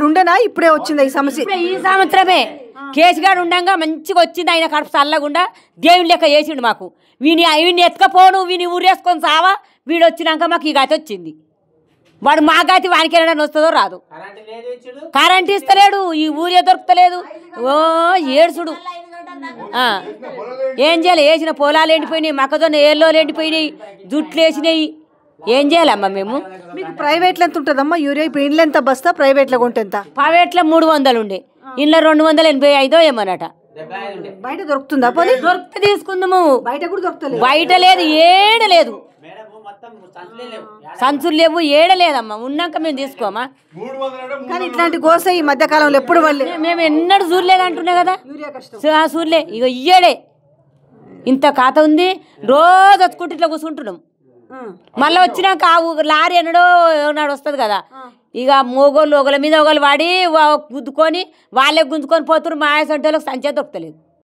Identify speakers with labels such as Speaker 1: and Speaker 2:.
Speaker 1: ఉండేనా ఇప్పుడే వచ్చిందా ఈ సమస్య?
Speaker 2: ఈ సంవత్సరమే కేసుగాడు ఉండగా మంచిగా వచ్చింది. ఆయన కడుపు చల్లకుండా దేవుని లెక్క వేసిండు మాకు. వీని ఎత్తుకపోను, వీని ఊరేసుకొని సావా. వీడు వచ్చినాక మాకు ఈ గతి వచ్చింది. వాడు మా గతి వానికి వెళ్ళడానికి వస్తుందో రాదు. కరెంట్ ఇస్తలేడు, ఈ ఊరే దొరుకుతలేదు. ఓ ఏడుసుడు. ఏం చేయాలి? వేసిన పొలాలు ఎండిపోయినాయి, మొక్కజొన్న ఏళ్ళు ఎండిపోయినాయి, జుట్లు వేసినాయి. ఏం చేయాలమ్మా మేము?
Speaker 1: మీకు ప్రైవేట్లో ఎంత ఉంటుందమ్మా యూరియా? ఇప్పుడు ఇండ్లు ఎంత బస్తా, ప్రైవేట్లో కొంటే ఎంత?
Speaker 2: ప్రైవేట్లో 300 ఉండే, ఇంట్లో 285 ఏమన్నట.
Speaker 1: బయట దొరుకుతుందా? పోనీ
Speaker 2: దొరికితే తీసుకుందాము.
Speaker 1: బయట కూడా దొరుకుతలేదు.
Speaker 2: బయట లేదు, ఏడ లేదు, సంచులు లేవు, ఏడ లేదమ్మా. ఉన్నాక మేము తీసుకోమా.
Speaker 1: కానీ ఇట్లాంటి గోస ఈ మధ్య కాలంలో ఎప్పుడు వాళ్ళే
Speaker 2: మేము ఎన్నడూ చూడలేదు అంటున్నా కదా.
Speaker 1: యూరియా కష్టం
Speaker 2: చూడలే. ఇక ఇయ్యడే ఇంత కథ ఉంది. రోజు వచ్చుకుంటే ఇట్లా కూర్చుంటున్నాం. మళ్ళీ వచ్చినాక లారీ ఎన్నడో వస్తుంది కదా. ఇక ఒకళ్ళ మీద ఒకళ్ళు వాడి గుద్దుకొని వాళ్ళే గుంజుకొని పోతున్నారు. మా సంటోళ్ళకి సంచే దొరకలేదు.